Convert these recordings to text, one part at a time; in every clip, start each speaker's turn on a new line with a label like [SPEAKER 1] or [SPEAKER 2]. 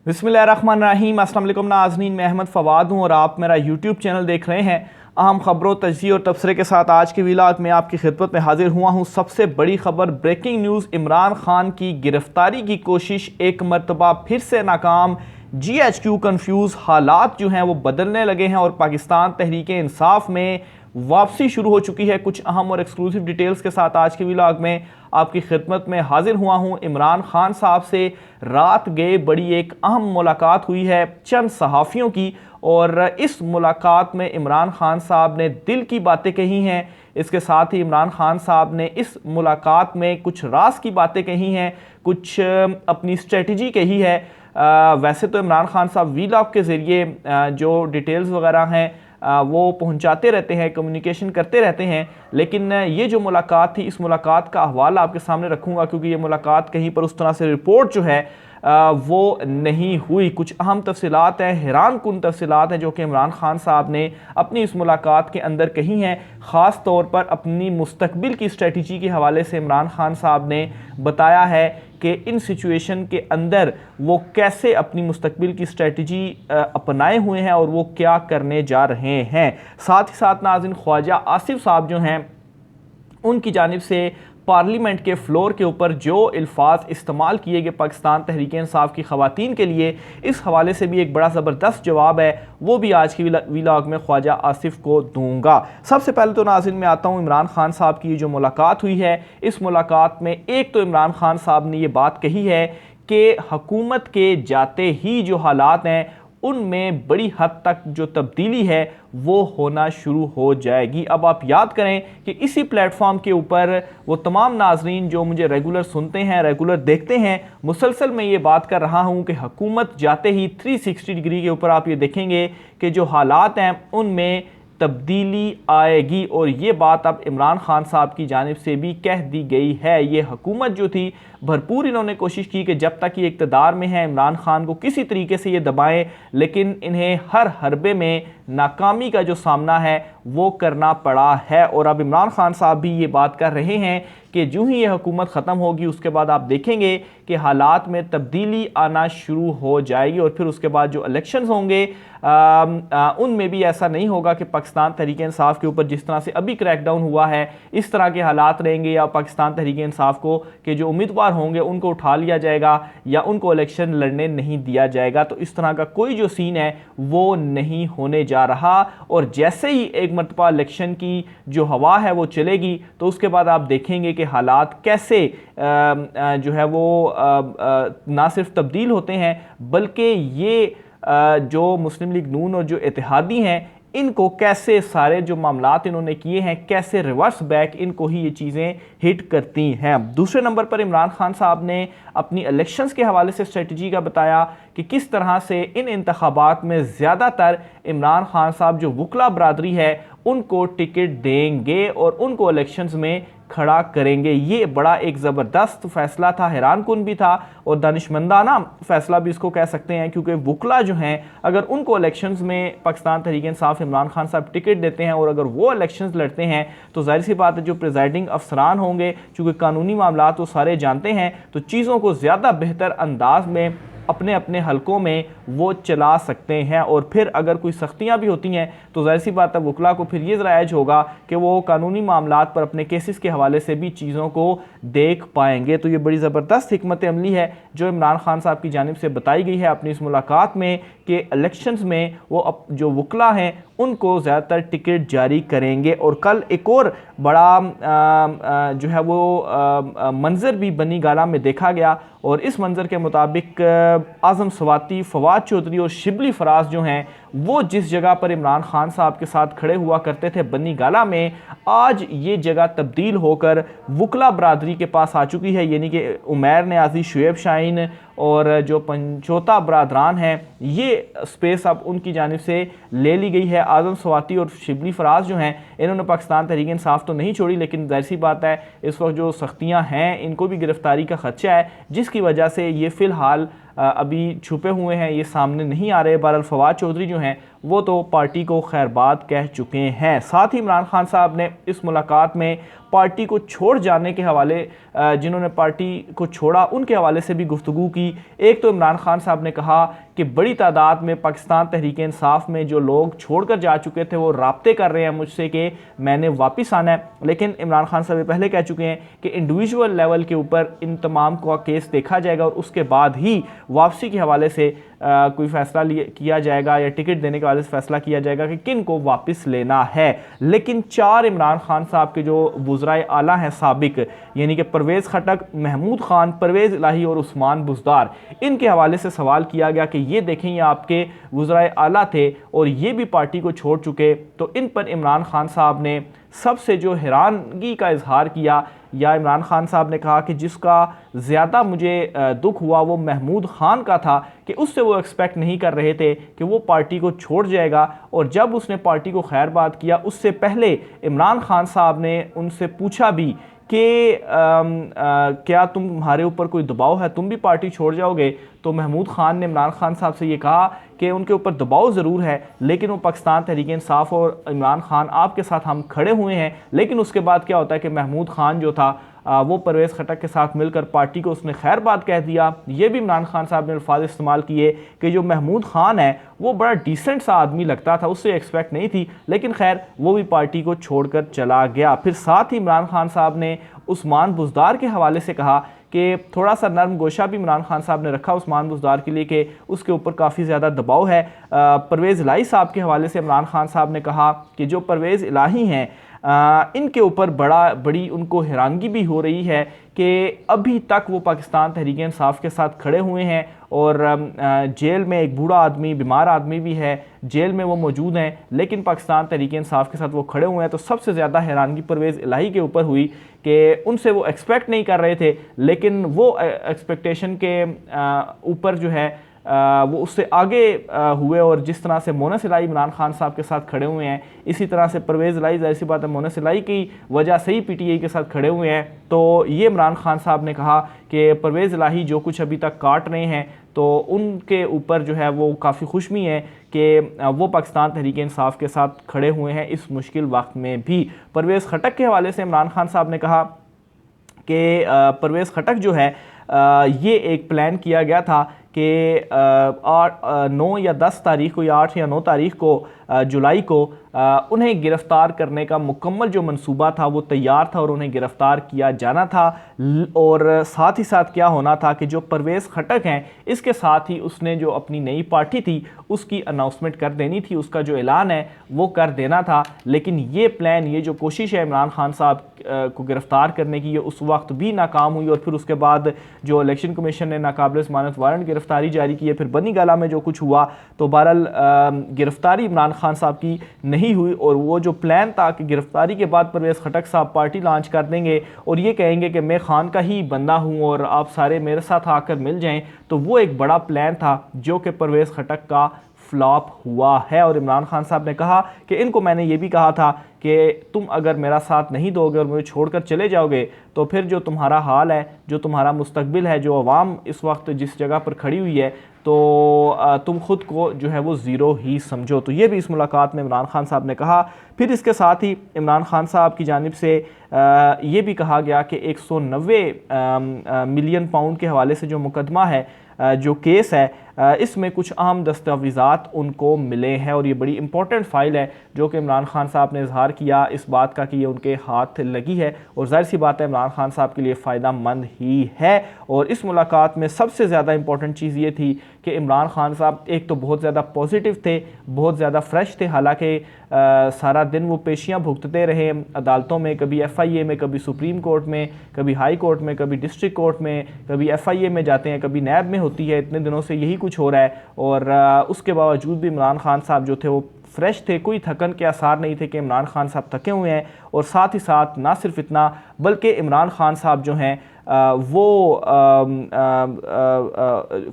[SPEAKER 1] बिस्मिल्लाहिर्रहमानिर्रहीम। अस्सलाम वालेकुम नाज़रीन, मैं अहमद फ़वाद हूँ और आप मेरा यूट्यूब चैनल देख रहे हैं। अहम खबरों, तजज़िये और तबसरे के साथ आज के व्लॉग में आपकी खिदमत में हाजिर हुआ हूँ। सबसे बड़ी खबर, ब्रेकिंग न्यूज़, इमरान खान की गिरफ्तारी की कोशिश एक मरतबा फिर से नाकाम। GHQ कन्फ्यूज़, हालात जो हैं वो बदलने लगे हैं और पाकिस्तान तहरीक इंसाफ में वापसी शुरू हो चुकी है। कुछ अहम और एक्सक्लूसिव डिटेल्स के साथ आज के व्लॉग में आपकी खिदमत में हाजिर हुआ हूँ। इमरान खान साहब से रात गए बड़ी एक अहम मुलाकात हुई है चंद सहाफ़ियों की, और इस मुलाकात में इमरान खान साहब ने दिल की बातें कही हैं। इसके साथ ही इमरान खान साहब ने इस मुलाकात में कुछ राज की बातें कही हैं, कुछ अपनी स्ट्रेटजी कही है। वैसे तो इमरान खान साहब व्लॉग के ज़रिए जो डिटेल्स वगैरह हैं वो पहुंचाते रहते हैं, कम्युनिकेशन करते रहते हैं, लेकिन ये जो मुलाकात थी, इस मुलाकात का अहवाल आपके सामने रखूंगा क्योंकि ये मुलाकात कहीं पर उस तरह से रिपोर्ट जो है वो नहीं हुई। कुछ अहम तफसीलात हैं, हैरान कुन तफसीलात हैं जो कि इमरान खान साहब ने अपनी इस मुलाकात के अंदर कही हैं। ख़ास तौर पर अपनी मुस्तकबिल की स्ट्रेटजी के हवाले से इमरान खान साहब ने बताया है कि इन सिचुएशन के अंदर वो कैसे अपनी मुस्तकबिल की स्ट्रेटजी अपनाए हुए हैं और वो क्या करने जा रहे हैं। साथ ही साथ नाज़रीन, ख्वाजा आसिफ साहब जो हैं उनकी जानिब से पार्लियामेंट के फ्लोर के ऊपर जो अल्फाज इस्तेमाल किए गए पाकिस्तान तहरीक इंसाफ की ख़वातीन के लिए, इस हवाले से भी एक बड़ा ज़बरदस्त जवाब है, वो भी आज की व्लॉग में ख्वाजा आसिफ को दूंगा। सबसे पहले तो नाज़रीन मैं आता हूँ इमरान खान साहब की जो मुलाकात हुई है। इस मुलाकात में एक तो इमरान खान साहब ने ये बात कही है कि हुकूमत के जाते ही जो हालात हैं उनमें बड़ी हद तक जो तब्दीली है वो होना शुरू हो जाएगी। अब आप याद करें कि इसी प्लेटफॉर्म के ऊपर वो तमाम नाजरीन जो मुझे रेगुलर सुनते हैं, रेगुलर देखते हैं, मुसलसल मैं ये बात कर रहा हूँ कि हुकूमत जाते ही 360 डिग्री के ऊपर आप ये देखेंगे कि जो हालात हैं उनमें तब्दीली आएगी। और ये बात अब इमरान खान साहब की जानिब से भी कह दी गई है। ये हुकूमत जो थी, भरपूर इन्होंने कोशिश की कि जब तक ये इक़्तिदार में है इमरान खान को किसी तरीके से ये दबाएं, लेकिन इन्हें हर हरबे में नाकामी का जो सामना है वो करना पड़ा है। और अब इमरान खान साहब भी ये बात कर रहे हैं कि जो ही ये हुकूमत ख़त्म होगी उसके बाद आप देखेंगे कि हालात में तब्दीली आना शुरू हो जाएगी और फिर उसके बाद जो इलेक्शंस होंगे उनमें भी ऐसा नहीं होगा कि पाकिस्तान तहरीक इंसाफ के ऊपर जिस तरह से अभी क्रैकडाउन हुआ है इस तरह के हालात रहेंगे, या पाकिस्तान तहरीक इंसाफ को के जो उम्मीदवार होंगे उनको उठा लिया जाएगा या उनको इलेक्शन लड़ने नहीं दिया जाएगा। तो इस तरह का कोई जो सीन है वो नहीं होने जा रहा। और जैसे ही एक मरतबा इलेक्शन की जो हवा है वो चलेगी तो उसके बाद आप देखेंगे कि हालात कैसे जो है वो ना सिर्फ तब्दील होते हैं बल्कि ये जो मुस्लिम लीग नून और जो इत्तेहादी हैं इनको कैसे सारे जो मामलात इन्होंने किए हैं कैसे रिवर्स बैक इनको ही ये चीज़ें हिट करती हैं। दूसरे नंबर पर इमरान खान साहब ने अपनी इलेक्शंस के हवाले से स्ट्रेटजी का बताया कि किस तरह से इन इंतखाबात में ज़्यादातर इमरान खान साहब जो वकला बरादरी है उनको टिकट देंगे और उनको इलेक्शंस में खड़ा करेंगे। ये बड़ा एक ज़बरदस्त फैसला था, हैरान कुन भी था और दानिशमंदाना फैसला भी इसको कह सकते हैं, क्योंकि वकला जो हैं अगर उनको इलेक्शंस में पाकिस्तान तहरीक इंसाफ इमरान खान साहब टिकट देते हैं और अगर वो इलेक्शंस लड़ते हैं तो जाहिर सी बात है जो प्रिजाइडिंग अफसरान होंगे, चूँकि कानूनी मामला तो सारे जानते हैं, तो चीज़ों को ज़्यादा बेहतर अंदाज में अपने अपने हलकों में वो चला सकते हैं। और फिर अगर कोई सख्तियाँ भी होती हैं तो जाहिर सी बात है वकला को फिर ये राइज होगा कि वो कानूनी मामलात पर अपने केसेस के हवाले से भी चीज़ों को देख पाएंगे। तो ये बड़ी ज़बरदस्त हिकमत अमली है जो इमरान खान साहब की जानिब से बताई गई है अपनी इस मुलाकात में कि इलेक्शंस में वो जो वकला हैं उनको ज़्यादातर टिकट जारी करेंगे। और कल एक और बड़ा जो है वो मंज़र भी बनी गाला में देखा गया और इस मंज़र के मुताबिक आज़म स्वाति, फवाद चौधरी और शिबली फराज जो हैं वो जिस जगह पर इमरान खान साहब के साथ खड़े हुआ करते थे बनी गाला में, आज ये जगह तब्दील होकर वकला बरादरी के पास आ चुकी है। यानी कि उमैर न्याज़ी, शुएब शाहीन और जो पंचोता बरादरान हैं ये स्पेस अब उनकी जानिब से ले ली गई है। आज़म स्वाति और शिबली फराज जो हैं इन्होंने पाकिस्तान तहरीक इंसाफ तो नहीं छोड़ी, लेकिन जाहिर सी बात है इस वक्त जो सख्तियाँ हैं इनको भी गिरफ्तारी का खदशा है, जिसकी वजह से ये फ़िलहाल अभी छुपे हुए हैं, ये सामने नहीं आ रहे। बहरहाल फवाद चौधरी जो हैं वो तो पार्टी को खैरबाद कह चुके हैं। साथ ही इमरान खान साहब ने इस मुलाकात में पार्टी को छोड़ जाने के हवाले, जिन्होंने पार्टी को छोड़ा उनके हवाले से भी गुफ्तगू की। एक तो इमरान खान साहब ने कहा कि बड़ी तादाद में पाकिस्तान तहरीक इंसाफ में जो लोग छोड़कर जा चुके थे वो राब्ते कर रहे हैं मुझसे कि मैंने वापस आना है। लेकिन इमरान खान साहब पहले कह चुके हैं कि इंडिविजुअल लेवल के ऊपर इन तमाम का केस देखा जाएगा और उसके बाद ही वापसी के हवाले से कोई फैसला किया जाएगा या टिकट देने के हवाले से फैसला किया जाएगा कि किन को वापस लेना है। लेकिन 4 इमरान खान साहब के जो वज़राए आला हैं साबिक, यानी कि परवेज़ खटक, महमूद खान, परवेज़ इलाही और उस्मान बुज़दार, इनके हवाले से सवाल किया गया कि ये देखें ये आपके वज़राए आला थे और ये भी पार्टी को छोड़ चुके। तो इन पर इमरान खान साहब ने सबसे जो हैरानगी का इजहार किया, या इमरान खान साहब ने कहा कि जिसका ज़्यादा मुझे दुख हुआ वो महमूद खान का था कि उससे वो एक्सपेक्ट नहीं कर रहे थे कि वो पार्टी को छोड़ जाएगा। और जब उसने पार्टी को खैरबाद किया उससे पहले इमरान खान साहब ने उनसे पूछा भी कि क्या तुम्हारे ऊपर कोई दबाव है, तुम भी पार्टी छोड़ जाओगे? तो महमूद खान ने इमरान खान साहब से ये कहा कि उनके ऊपर दबाव ज़रूर है, लेकिन वो पाकिस्तान तहरीक इंसाफ और इमरान खान आपके साथ हम खड़े हुए हैं। लेकिन उसके बाद क्या होता है कि महमूद खान जो था वो परवेज़ खटक के साथ मिलकर पार्टी को उसने खैरबाद कह दिया। ये भी इमरान खान साहब ने अल्फाज इस्तेमाल किए कि जो महमूद खान है वो बड़ा डिसेंट सा आदमी लगता था, उससे एक्सपेक्ट नहीं थी, लेकिन खैर वो भी पार्टी को छोड़कर चला गया। फिर साथ ही इमरान खान साहब ने उस्मान बुज़दार के हवाले से कहा कि थोड़ा सा नरम गोशा भी इमरान खान साहब ने रखा उस्मान बुज़दार के लिए कि उसके ऊपर काफ़ी ज़्यादा दबाव है। परवेज़ इलाही साहब के हवाले से इमरान खान साहब ने कहा कि जो परवेज़ इलाही हैं इनके ऊपर बड़ी उनको हैरानगी भी हो रही है कि अभी तक वो पाकिस्तान तहरीक इंसाफ के साथ खड़े हुए हैं और जेल में एक बूढ़ा आदमी, बीमार आदमी भी है, जेल में वो मौजूद हैं, लेकिन पाकिस्तान तहरीक इंसाफ के साथ वो खड़े हुए हैं। तो सबसे ज़्यादा हैरानगी परवेज़ इलाही के ऊपर हुई कि उनसे वो एक्सपेक्ट नहीं कर रहे थे, लेकिन वो एक्सपेक्टेशन के ऊपर जो है वो उससे आगे हुए। और जिस तरह से मोनस इलाही इमरान खान साहब के साथ खड़े हुए हैं, इसी तरह से परवेज़ इलाही, ज़ाहिर सी बात है मोनस इलाही की वजह से ही पीटीआई के साथ खड़े हुए हैं। तो ये इमरान खान साहब ने कहा कि परवेज़ इलाही जो कुछ अभी तक काट रहे हैं तो उनके ऊपर जो है वो काफ़ी खुशमी है कि वो पाकिस्तान तहरीक इंसाफ के साथ खड़े हुए हैं इस मुश्किल वक्त में भी। परवेज़ खटक के हवाले से इमरान खान साहब ने कहा कि परवेज़ खटक जो है ये एक प्लान किया गया था कि 9 या 10 तारीख को या 8 या 9 तारीख को जुलाई को उन्हें गिरफ़्तार करने का मुकम्मल जो मंसूबा था वो तैयार था और उन्हें गिरफ़्तार किया जाना था। और साथ ही साथ क्या होना था कि जो परवेज़ खटक हैं इसके साथ ही उसने जो अपनी नई पार्टी थी उसकी अनाउंसमेंट कर देनी थी, उसका जो ऐलान है वो कर देना था। लेकिन ये प्लान, ये जो कोशिश है इमरान खान साहब को गिरफ़्तार करने की, ये उस वक्त भी नाकाम हुई। और फिर उसके बाद जो इलेक्शन कमीशन ने नाकाबिल ज़मानत वारंट गिरफ़्तारी जारी की है, फिर बनी गाला में जो कुछ हुआ, तो बहरहाल गिरफ़्तारी इमरान खान साहब की नहीं हुई। और वो जो प्लान था कि गिरफ़्तारी के बाद परवेज़ खटक साहब पार्टी लॉन्च कर देंगे और ये कहेंगे कि मैं खान का ही बंदा हूँ और आप सारे मेरे साथ आकर मिल जाएं, तो वो एक बड़ा प्लान था जो कि परवेज़ खटक का फ्लॉप हुआ है। और इमरान खान साहब ने कहा कि इनको मैंने ये भी कहा था कि तुम अगर मेरा साथ नहीं दोगे और मुझे छोड़कर चले जाओगे तो फिर जो तुम्हारा हाल है, जो तुम्हारा मुस्तकबिल है, जो अवाम इस वक्त जिस जगह पर खड़ी हुई है, तो तुम खुद को जो है वो ज़ीरो ही समझो। तो ये भी इस मुलाकात में इमरान खान साहब ने कहा। फिर इसके साथ ही इमरान खान साहब की जानिब से ये भी कहा गया कि 190 मिलियन पाउंड के हवाले से जो मुकदमा है, जो केस है, इसमें कुछ अहम दस्तावेज़ात उनको मिले हैं और ये बड़ी इंपॉर्टेंट फ़ाइल है जो कि इमरान खान साहब ने इजहार किया इस बात का कि ये उनके हाथ लगी है। और जाहिर सी बात है इमरान खान साहब के लिए फ़ायदा मंद ही है। और इस मुलाकात में सबसे ज़्यादा इंपॉर्टेंट चीज़ ये थी कि इमरान खान साहब एक तो बहुत ज़्यादा पॉजिटिव थे, बहुत ज़्यादा फ्रेश थे। हालांकि सारा दिन वो पेशियाँ भुगतते रहे अदालतों में, कभी FIA में, कभी सुप्रीम कोर्ट में, कभी हाई कोर्ट में, कभी डिस्ट्रिक्ट कोर्ट में, कभी FIA में जाते हैं, कभी नैब में होती है। इतने दिनों से यही कुछ हो रहा है और उसके बावजूद भी इमरान खान साहब जो थे वो फ्रेश थे, कोई थकन के आसार नहीं थे कि इमरान खान साहब थके हुए हैं। और साथ ही साथ ना सिर्फ इतना बल्कि इमरान खान साहब जो हैं वो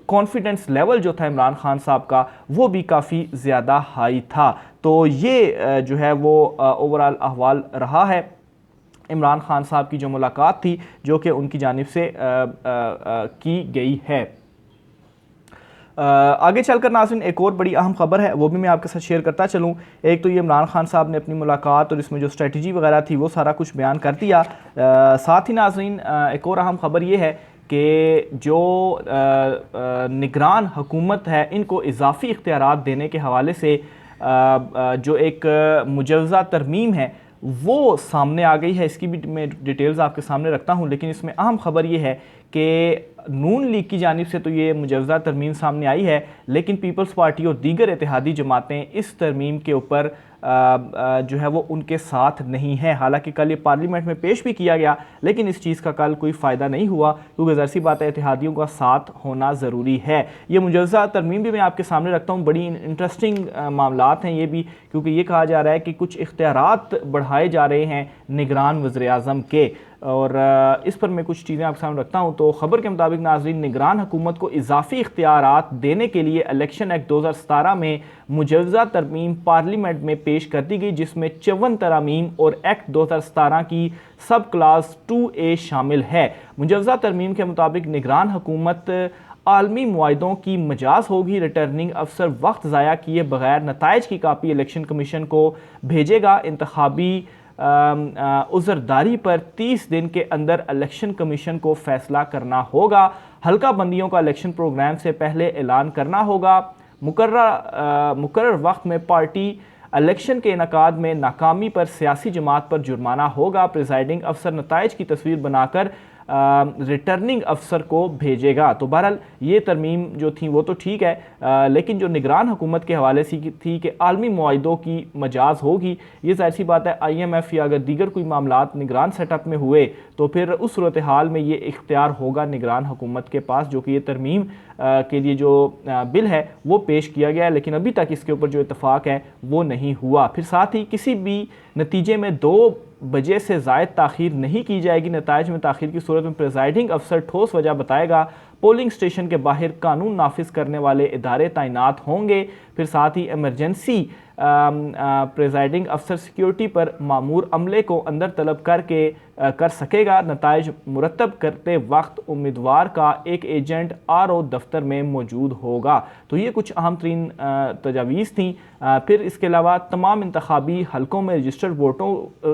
[SPEAKER 1] कॉन्फिडेंस लेवल जो था इमरान खान साहब का वो भी काफ़ी ज़्यादा हाई था। तो ये जो है वो ओवरऑल अहवाल रहा है इमरान खान साहब की जो मुलाकात थी जो कि उनकी जानिब से की गई है। आगे चलकर नाज़रीन एक और बड़ी अहम खबर है, वो भी मैं आपके साथ शेयर करता चलूँ। एक तो ये इमरान खान साहब ने अपनी मुलाकात और इसमें जो स्ट्रेटजी वगैरह थी वो सारा कुछ बयान कर दिया। साथ ही नाज़रीन एक और अहम खबर ये है कि जो निगरान हुकूमत है इनको इजाफ़ी इख्तियारात देने के हवाले से जो एक मुजवज़ा तरमीम है वो सामने आ गई है। इसकी भी मैं डिटेल्स आपके सामने रखता हूँ, लेकिन इसमें अहम खबर ये है कि नून लीग की जानिब से तो ये मुजवज़ा तरमीम सामने आई है, लेकिन पीपल्स पार्टी और दीगर इत्तेहादी जमातें इस तरमीम के ऊपर जो है वो उनके साथ नहीं है। हालांकि कल ये पार्लियामेंट में पेश भी किया गया, लेकिन इस चीज़ का कल कोई फ़ायदा नहीं हुआ, क्योंकि ज़ाहिर सी बात है इत्तेहादियों का साथ होना ज़रूरी है। ये मुजवज़ा तरमीम भी मैं आपके सामने रखता हूँ, बड़ी इंटरेस्टिंग मामलात हैं ये भी, क्योंकि ये कहा जा रहा है कि कुछ इख्तियारात बढ़ाए जा रहे हैं निगरान वज़ीर-ए-आज़म के, और इस पर मैं कुछ चीज़ें आपके सामने रखता हूँ। तो ख़बर के मुताबिक नाज़रीन, निगरान हुकूमत को इजाफ़ी इख्तियारात देने के लिए इलेक्शन एक्ट 2017 में मुजवज़ा तरमीम पार्लियामेंट में पेश कर दी गई, जिसमें 54 तरामीम और एक्ट 2017 की सब क्लास 2A शामिल है। मुजवज़ा तरमीम के मुताबिक निगरान हुकूमत आलमी मुआहिदों की मजाज होगी। रिटर्निंग अफसर वक्त ज़ाया किए बगैर नताइज की कापी इलेक्शन कमीशन को भेजेगा। इंतखाबी उज़रदारी पर 30 दिन के अंदर इलेक्शन कमीशन को फैसला करना होगा। हल्का बंदियों का इलेक्शन प्रोग्राम से पहले ऐलान करना होगा। मुकर्रर वक्त में पार्टी इलेक्शन के इनकाद में नाकामी पर सियासी जमात पर जुर्माना होगा। प्रिजाइडिंग अफसर नताइज की तस्वीर बनाकर रिटर्निंग अफसर को भेजेगा। तो बहरहाल ये तरमीम जो थी वो तो ठीक है, लेकिन जो निगरान हुकूमत के हवाले से थी कि आलमी मुआहिदों की मजाज होगी, ये जाहिर सी बात है IMF या अगर दीगर कोई मामलात निगरान सेटअप में हुए तो फिर उस सूरत हाल में ये इख्तियार होगा निगरान हुकूमत के पास, जो कि ये तरमीम के लिए जो बिल है वो पेश किया गया है, लेकिन अभी तक इसके ऊपर जो इत्तफाक है वो नहीं हुआ। फिर साथ ही किसी भी नतीजे में 2 बजे से ज़ायद ताख़ीर नहीं की जाएगी। नताइज में ताख़ीर की सूरत में प्रिजाइडिंग अफसर ठोस वजह बताएगा। पोलिंग स्टेशन के बाहर कानून नाफिज करने वाले इदारे तैनात होंगे। फिर साथ ही इमरजेंसी प्रिजाइडिंग अफसर सिक्योरिटी पर मामूर अमले को अंदर तलब करके कर सकेगा। नताइज मुरतब करते वक्त उम्मीदवार का एक एजेंट RO दफ्तर में मौजूद होगा। तो ये कुछ अहम तरीन तजावीज़ थी। फिर इसके अलावा तमाम इंतखाबी हलकों में रजिस्टर्ड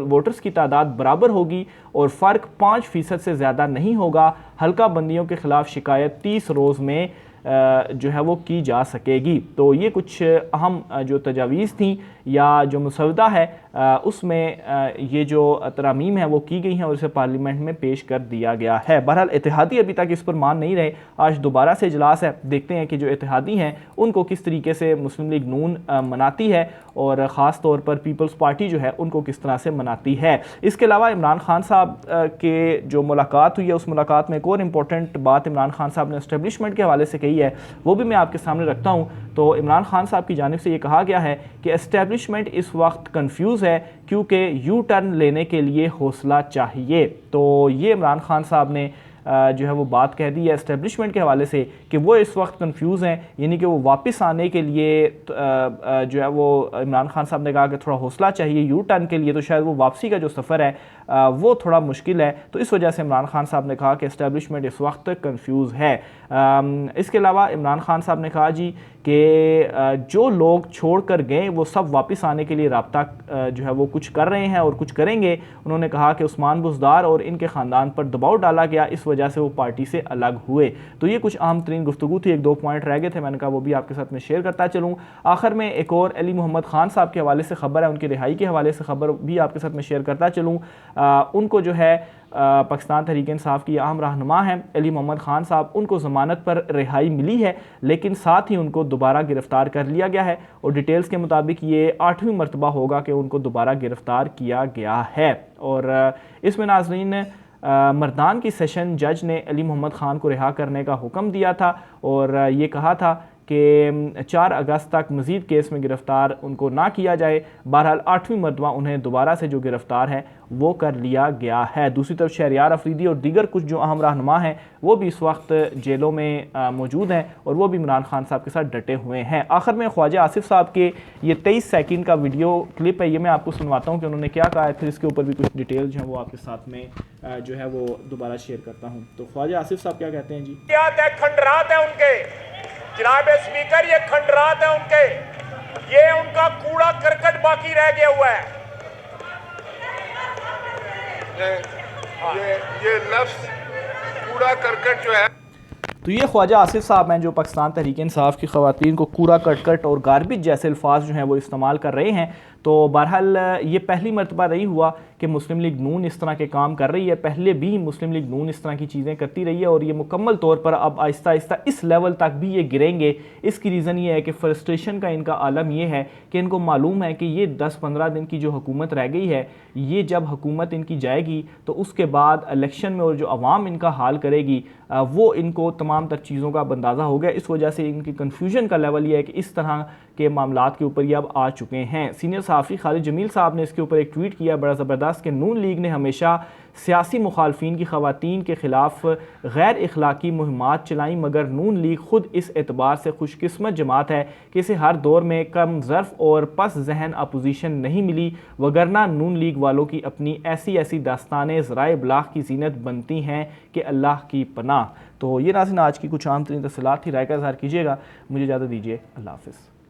[SPEAKER 1] वोटर्स की तादाद बराबर होगी और फ़र्क 5% से ज़्यादा नहीं होगा। हल्का बंदियों के ख़िलाफ़ शिकायत 30 रोज़ में जो है वो की जा सकेगी। तो ये कुछ अहम जो तजावीज़ थी या जो मुसवदा है उसमें ये जो तरामीम है वो की गई हैं और इसे पार्लियामेंट में पेश कर दिया गया है। बहरहाल इत्तेहादी अभी तक इस पर मान नहीं रहे। आज दोबारा से इजलास है, देखते हैं कि जो इत्तेहादी हैं उनको किस तरीके से मुस्लिम लीग नून मनाती है और ख़ास तौर पर पीपल्स पार्टी जो है उनको किस तरह से मनाती है। इसके अलावा इमरान खान साहब के जो मुलाकात हुई है उस मुलाकात में एक और इम्पोर्टेंट बात इमरान खान साहब ने एस्टेब्लिशमेंट के हवाले से कही है, वो भी मैं आपके सामने रखता हूँ। तो इमरान खान साहब की जानिब से ये कहा गया है कि एस्टेब्लिशमेंट इस वक्त कंफ्यूज है क्योंकि यू टर्न लेने के लिए हौसला चाहिए। तो ये इमरान खान साहब ने जो है वो बात कह दी है एस्टेब्लिशमेंट के हवाले से कि वो इस वक्त कंफ्यूज हैं, यानी कि वो वापस आने के लिए जो है वो इमरान खान साहब ने कहा कि थोड़ा हौसला चाहिए यू टर्न के लिए, तो शायद वो वापसी का जो सफ़र है वो थोड़ा मुश्किल है। तो इस वजह से इमरान खान साहब ने कहा कि एस्टेब्लिशमेंट इस वक्त कंफ्यूज है। इसके अलावा इमरान खान साहब ने कहा जी कि जो लोग छोड़ कर गए वो सब वापस आने के लिए राब्ता जो है वो कुछ कर रहे हैं और कुछ करेंगे। उन्होंने कहा कि उस्मान बुज़दार और इनके ख़ानदान पर दबाव डाला गया, इस वजह से वो पार्टी से अलग हुए। तो ये कुछ अहम तरीन गुफ्तगू थी, 1-2 पॉइंट रह गए थे, मैंने कहा वो भी आपके साथ में शेयर करता चलूँ। आखिर में एक और अली मोहम्मद खान साहब के हवाले से खबर है, उनकी रिहाई के हवाले से खबर भी आपके साथ में शेयर करता चलूँ। उनको जो है पाकिस्तान तहरीक इंसाफ की अहम रहनुमा हैं अली मोहम्मद खान साहब, उनको ज़मानत पर रिहाई मिली है, लेकिन साथ ही उनको दोबारा गिरफ़्तार कर लिया गया है और डिटेल्स के मुताबिक ये 8वीं मरतबा होगा कि उनको दोबारा गिरफ़्तार किया गया है। और इसमें नाज़रीन मर्दान की सेशन जज ने अली मोहम्मद खान को रिहा करने का हुक्म दिया था और ये कहा था कि 4 अगस्त तक मज़ीद केस में गिरफ़्तार उनको ना किया जाए। बहरहाल 8वीं मरतबा उन्हें दोबारा से जो गिरफ़्तार है वो कर लिया गया है। दूसरी तरफ शहरियार अफरीदी और दीगर कुछ जो अहम रहनुमा हैं वो भी इस वक्त जेलों में मौजूद हैं और वो भी इमरान खान साहब के साथ डटे हुए हैं। आखिर में ख्वाजा आसिफ साहब के ये 23 सेकंड का वीडियो क्लिप है, ये मैं आपको सुनवाता हूँ कि उन्होंने क्या कहा है, फिर इसके ऊपर भी कुछ डिटेल जो है वो आपके साथ में जो है वो दोबारा शेयर करता हूँ। तो ख्वाजा आसिफ साहब क्या कहते हैं जी?
[SPEAKER 2] खंडरात है उनके जनाब स्पीकर, ये खंडरात है उनके, ये उनका कूड़ा करकट बाकी रह गया हुआ है।
[SPEAKER 3] ये लफ्ज कूड़ा करकट जो है,
[SPEAKER 1] तो ये ख्वाजा आसिफ साहब हैं जो पाकिस्तान तहरीक इंसाफ की ख़वातीन को कूड़ा करकट और गार्बेज जैसे अल्फाज जो हैं वो इस्तेमाल कर रहे हैं। तो बहरहाल ये पहली मरतबा नहीं हुआ कि मुस्लिम लीग नून इस तरह के काम कर रही है, पहले भी मुस्लिम लीग नून इस तरह की चीज़ें करती रही है और ये मुकम्मल तौर पर अब आहिस्ता आहिस्ता इस लेवल तक भी ये गिरेंगे। इसकी रीज़न ये है कि फ्रस्ट्रेशन का इनका आलम ये है कि इनको मालूम है कि ये 10-15 दिन की जो हुकूमत रह गई है, ये जब हुकूमत इनकी जाएगी तो उसके बाद इलेक्शन में और जो अवाम इनका हाल करेगी वो इनको तमाम तर चीज़ों का अंदाज़ा हो गया। इस वजह से इनकी कन्फ्यूजन का लेवल ये है कि इस तरह के मामलात के ऊपर ये अब आ चुके हैं। सीनियर सहाफ़ी खालिद जमील साहब ने इसके ऊपर एक ट्वीट किया बड़ा ज़बरदस्त कि नून लीग ने हमेशा सियासी मुखालफिन की ख़वातीन के ख़िलाफ़ गैर इखलाकी मुहिमात चलाई, मगर नून लीग ख़ुद इस एतबार से खुशकिस्मत जमात है कि इसे हर दौर में कम ज़र्फ़ और पस जहन अपोजिशन नहीं मिली, वगरना नून लीग वालों की अपनी ऐसी ऐसी दास्तानें ज़राए इब्लाग़ की ज़ीनत बनती हैं कि अल्लाह की पनाह। तो ये नाज़रीन आज की कुछ आम तरीन तफ़सीलात थी, राय का इज़हार कीजिएगा। मुझे इजाज़त दीजिए, अल्लाह हाफ़िज़।